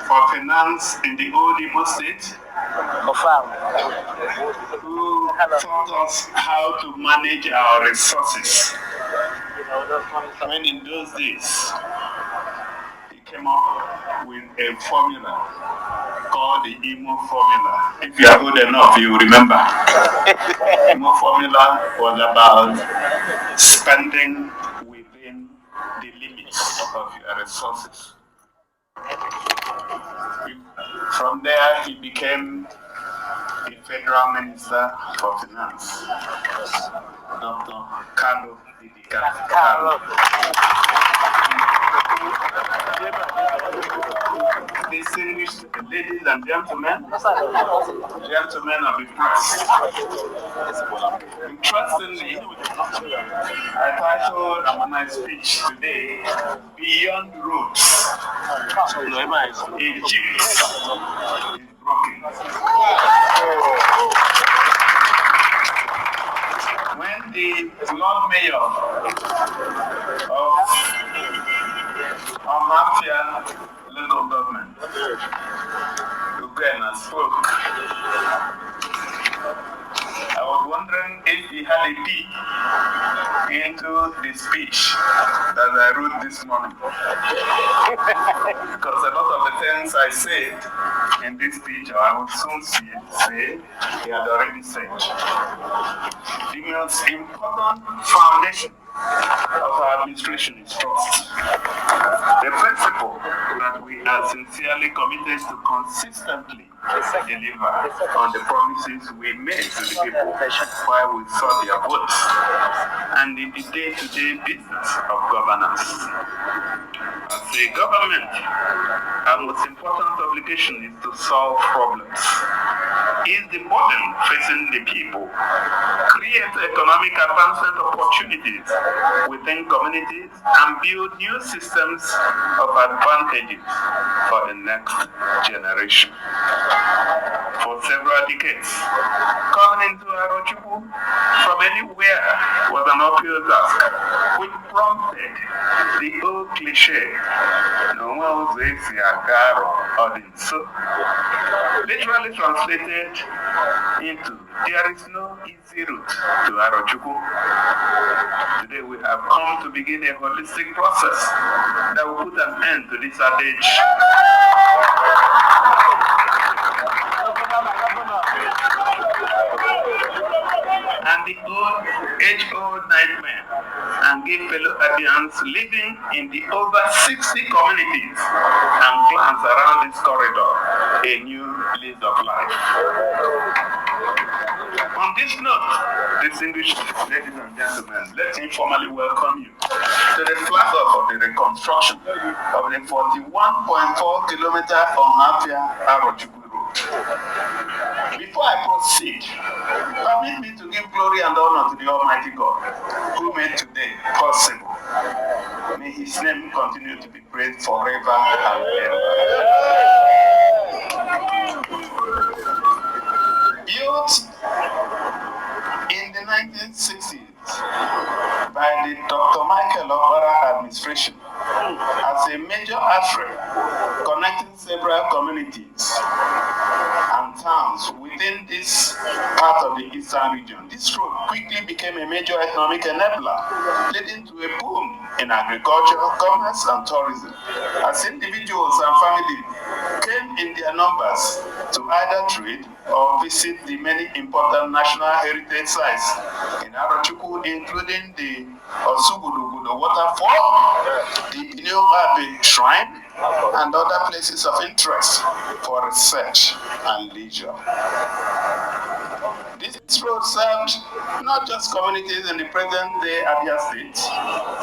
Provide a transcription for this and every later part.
for finance in the old Imo State, who taught us how to manage our resources. When in those days, he came up with a formula called the Imo formula. If you are good enough, you remember. Imo formula was about spending within the limits of your resources. From there, he became the Federal Minister for Finance, Dr. Carlo Carlo. Distinguished ladies and gentlemen of the press. Interestingly, I titled my speech today, Beyond Roads. Egypt is broken. When the Lord Mayor of Ohafia local government, Uganda, spoke, I was wondering if he had a peek into the speech that I wrote this morning. Because a lot of the things I said in this speech, or I would soon say, he had already said. The most important foundation of our administration is trust. The principle that we are sincerely committed to consistently deliver on the promises we made to the people while we sought their votes and in the day-to-day business of governance. As a government, our most important obligation is to solve problems, ease the burden facing the people, create economic advancement opportunities within communities, and build new systems of advantages for the next generation. For several decades, coming into Arochukwu from anywhere was an uphill task, which prompted the old cliche, no one says literally translated into there is no easy route to Arochukwu. Today we have come to begin a holistic process that will put an end to this adage. And the age-old nightmare, and give fellow Abians living in the over 60 communities and clans around this corridor a new lease of life. On this note, distinguished ladies and gentlemen, let me formally welcome you to the flag off of the reconstruction of the 41.4 kilometer Ohafia Arochukwu road. Before I proceed, permit me to give glory and honor to the Almighty God who made today possible. May His name continue to be praised forever and ever. Built in the 1960s by the Dr. Michael Obara administration as a major artery connecting several communities and towns within this part of the eastern region. This road quickly became a major economic enabler, leading to a boom in agriculture, commerce, and tourism, as individuals and families came in their numbers to either trade or visit the many important national heritage sites in Arochukwu, including the Osugudugudu waterfall, the Inyobabe shrine, and other places of interest for research and leisure. This road served not just communities in the present-day Abia State,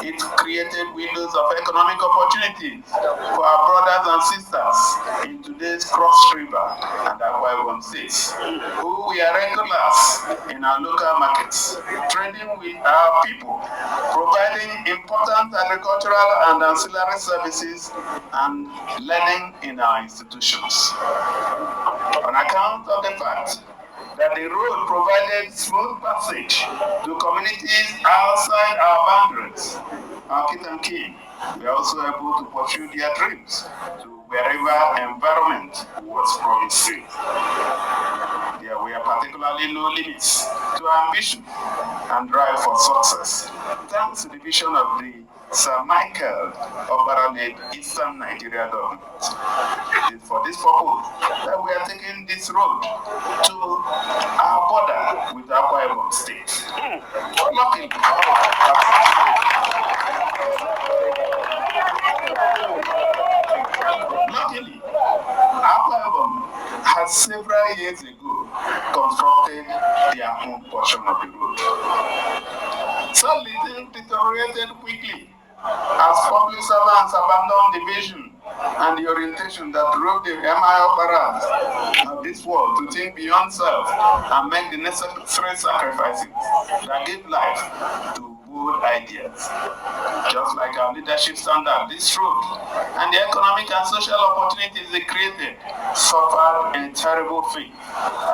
it created windows of economic opportunity for our brothers and sisters in today's Cross River and Akwa Ibom states, who we are regulars in our local markets, trading with our people, providing important agricultural and ancillary services, and learning in our institutions. On account of the fact that the road provided smooth passage to communities outside our boundaries, our kith and kin were also able to pursue their dreams to wherever environment was promising. There were particularly no limits to ambition and drive for success, thanks to the vision of the Sir Michael Obara-led Eastern Nigeria government. It is for this purpose that we are taking this road to our border with Akwa Ibom State. Luckily, Akwa Ibom has several years ago constructed their own portion of the road. So little deteriorated quickly as public servants abandoned the vision and the orientation that drove the MI operators of this world to think beyond self and make the necessary sacrifices that give life to good ideas. Just like our leadership standard, this road and the economic and social opportunities they created suffered a terrible fate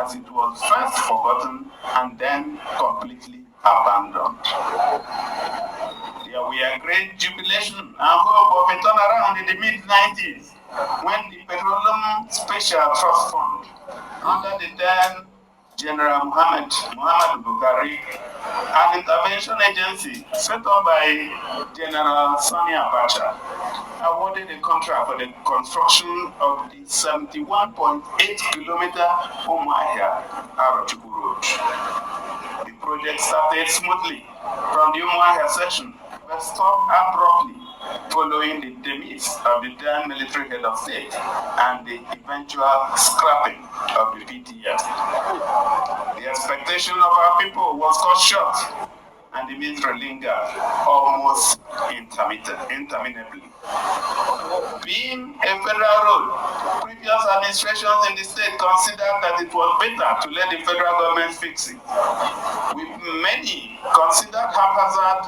as it was first forgotten and then completely abandoned. There were great jubilation and hope of a turnaround in the mid-90s when the Petroleum Special Trust Fund, under the then General Muhammad Buhari, an intervention agency set up by General Sani Abacha, awarded a contract for the construction of the 71.8-kilometer Ohafia Arochukwu road. The project started smoothly from the Ohafia section, but stopped abruptly following the demise of the then military head of state and the eventual scrapping of the PTF. The expectation of our people was cut short, and the misery lingered almost interminably. Being a federal road, previous administrations in the state considered that it was better to let the federal government fix it. With many considered haphazard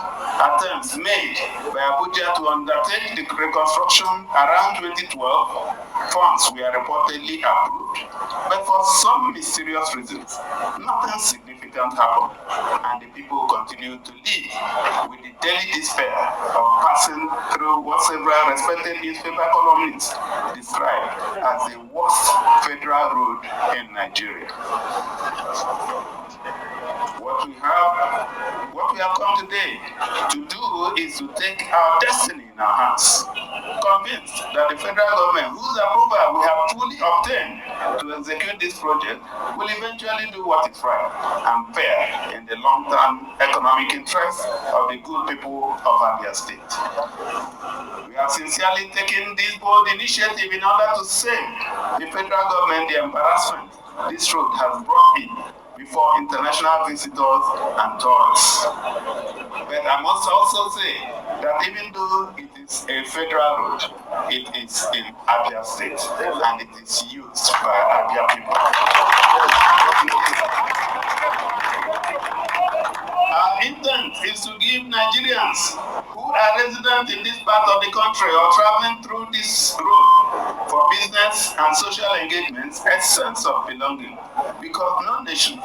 attempts made by Abuja to undertake the reconstruction around 2012, funds were reportedly approved, but for some mysterious reasons, nothing significant happened, and the people continued to live with the daily despair of passing through what several respected newspaper columnists described as the worst federal road in Nigeria. What we have come today to do is to take our destiny in our hands, convinced that the federal government, whose approval we have fully obtained to execute this project, will eventually do what is right and fair in the long-term economic interest of the good people of Ohafia State. We have sincerely taken this bold initiative in order to save the federal government the embarrassment this road has brought in before international visitors and tourists. But I must also say that even though it is a federal road, it is in Ohafia State and it is used by Ohafia people. Our intent is to give Nigerians who are resident in this part of the country or traveling through this road for business and social engagements a sense of belonging, because no nation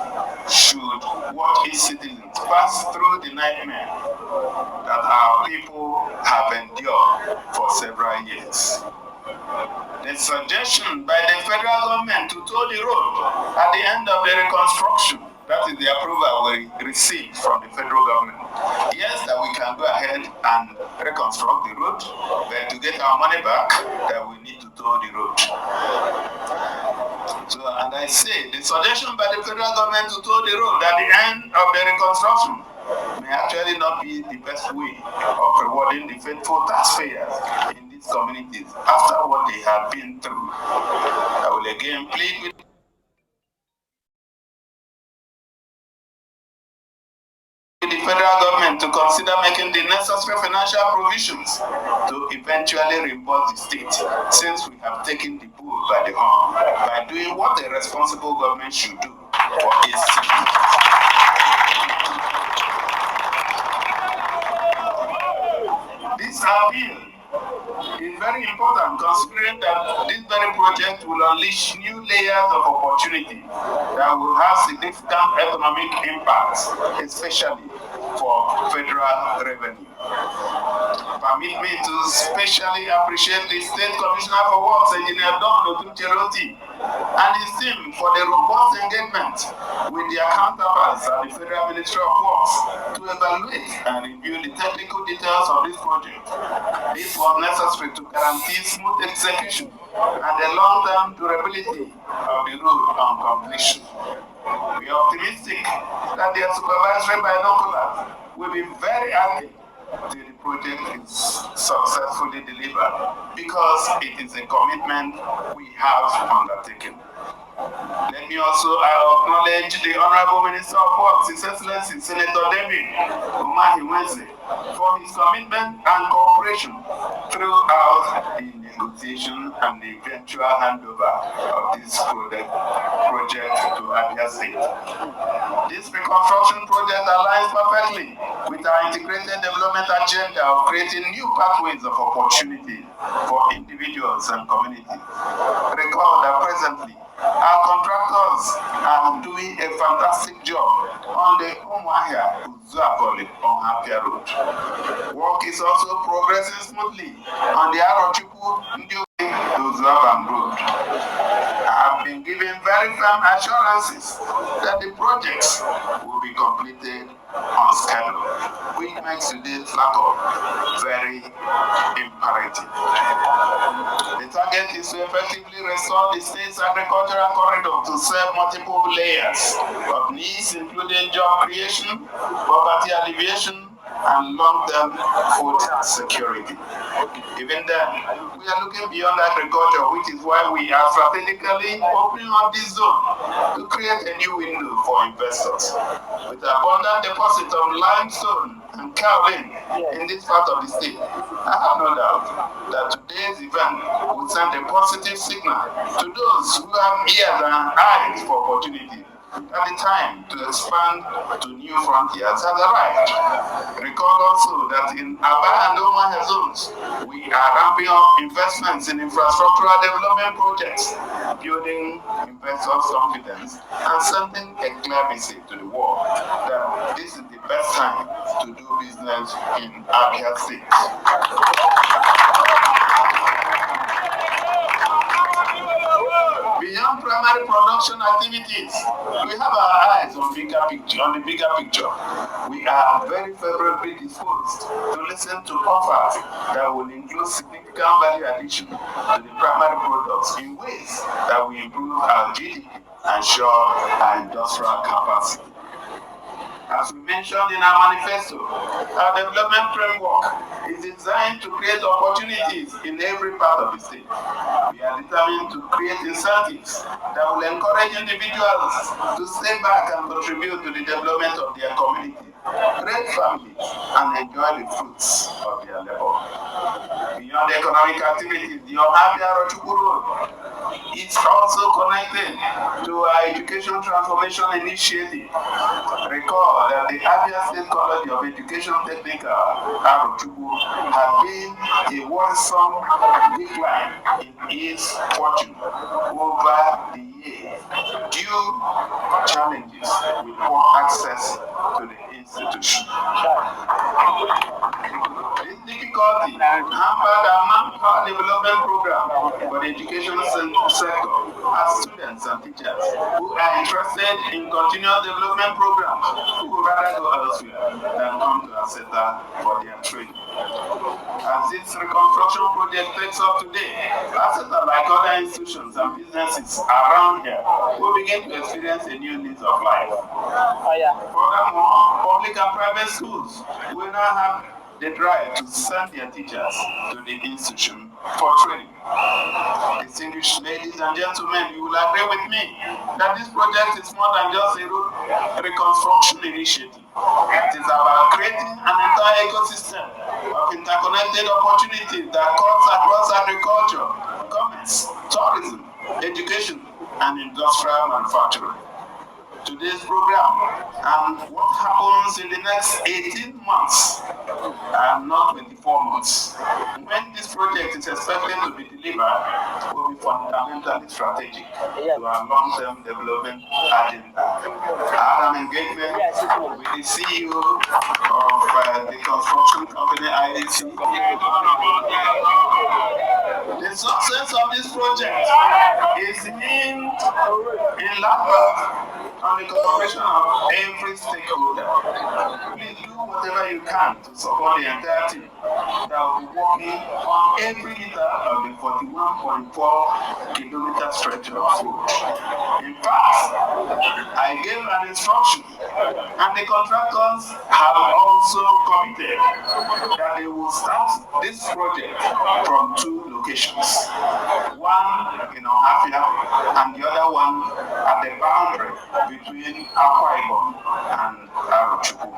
should watch its citizens pass through the nightmare that our people have endured for several years. The suggestion by the federal government to tow the road at the end of the reconstruction, that is the approval we received from the federal government. Yes, that we can go ahead and reconstruct the road, but to get our money back, that we need to tow the road. So, and I say, the suggestion by the federal government to tow the road at the end of the reconstruction may actually not be the best way of rewarding the faithful taxpayers in these communities after what they have been through. I will again plead with the federal government to consider making the necessary financial provisions to eventually reimburse the state, since we have taken the bull by the horn by doing what a responsible government should do for its citizens. This appeal is very important, considering that this very project will unleash new layers of opportunity that will have significant economic impacts, especially for federal revenue. Permit me to specially appreciate the State Commissioner for Works, Engineer Otti, and his team for the robust engagement with their counterparts at the Federal Ministry of Works to evaluate and review the technical details of this project. This was necessary to guarantee smooth execution and the long-term durability of the road on completion. We are optimistic that their supervisory binoculars will be very active till the project is successfully delivered, because it is a commitment we have undertaken. Let me also acknowledge the Honorable Minister of Works, His Excellency Senator David Umahi, for his commitment and cooperation throughout the negotiation and the eventual handover of this project to Ohafia State. This reconstruction project aligns perfectly with our integrated development agenda of creating new pathways of opportunity for individuals and communities. Recall that presently, our contractors are doing a fantastic job on the Ohafia Ohafia road. Work is also progressing smoothly on the Arochukwu road. I have been given very firm assurances that the projects will be completed on schedule, which makes today's backup very imperative. The target is to effectively restore the state's agricultural corridor to serve multiple layers of needs, including job creation, poverty alleviation, and long-term food security. Even then, we are looking beyond agriculture, which is why we are strategically opening up this zone to create a new window for investors. With abundant deposit of limestone and kaolin in this part of the state, I have no doubt that today's event will send a positive signal to those who have ears and eyes for opportunity. At the time to expand to new frontiers has arrived. Recall also that in Aba and Ohafia zones, we are ramping up investments in infrastructural development projects, building investors' confidence and sending a clear message to the world that this is the best time to do business in Ohafia State. Beyond primary production activities, we have our eyes on the bigger picture. We are very favorably disposed to listen to offers that will include significant value addition to the primary products in ways that will improve our GDP and ensure our industrial capacity. As we mentioned in our manifesto, our development framework is designed to create opportunities in every part of the state. We are determined to create incentives that will encourage individuals to stay back and contribute to the development of their community, create families, and enjoy the fruits of their labor. Beyond economic activities, the Ohafia Arochukwu road is also connected to our education transformation initiative. Recall that the Ohafia State College of Education Technical, Arochukwu, has been a worrisome decline in its fortune over the years due challenges with poor access to the institution. This difficulty hampered our manpower development program for the education sector as students and teachers who are interested in continuous development programs who would rather go elsewhere than come to Aseta for their training. As this reconstruction project takes up today, Aseta, like other institutions and businesses around here, will begin to experience a new lease of life. Furthermore, public and private schools will now have the drive to send their teachers to the institution for training. Distinguished ladies and gentlemen, you will agree with me that this project is more than just a road reconstruction initiative. It is about creating an entire ecosystem of interconnected opportunities that cuts across agriculture, commerce, tourism, education, and industrial manufacturing. Today's program and what happens in the next 18 months and not 24 months. When this project is expected to be delivered, will be fundamentally strategic to our long-term development agenda. I had an engagement with the CEO of the construction company IDC. The success of this project is hinged in large part on the cooperation of every stakeholder. Please do whatever you can to support the entire team that will be working on every meter of the 41.4 kilometer stretch of road. In fact, I gave an instruction, and the contractors have also committed that they will start this project from 2 locations. One in Ohafia and the other one at the boundary between Akwa and Arochukwu.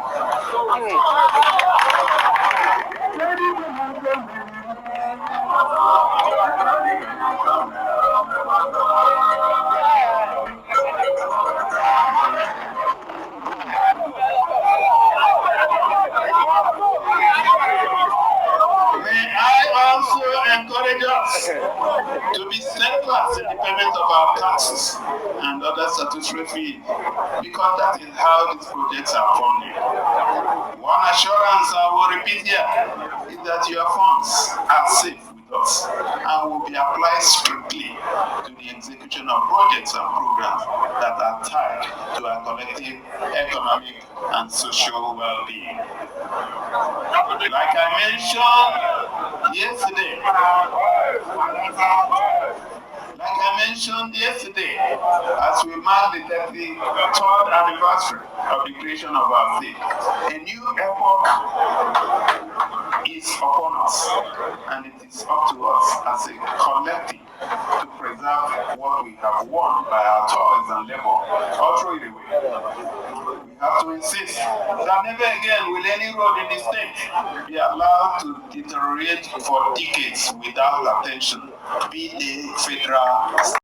May I also encourage us to be steadfast in the payment of our taxes and other statutory fees, because that is how these projects are funded. One assurance I will repeat here is that your funds are safe with us and will be applied strictly to the execution of projects and programs that are tied to our collective economic and social well-being. Like I mentioned yesterday, as we mark the 33rd anniversary of the creation of our state, a new epoch is upon us, and it is up to us as a collective to preserve what we have won by our toils and labor all through the way. We have to insist that never again will any road in the state be allowed to deteriorate for decades without attention, be they federal,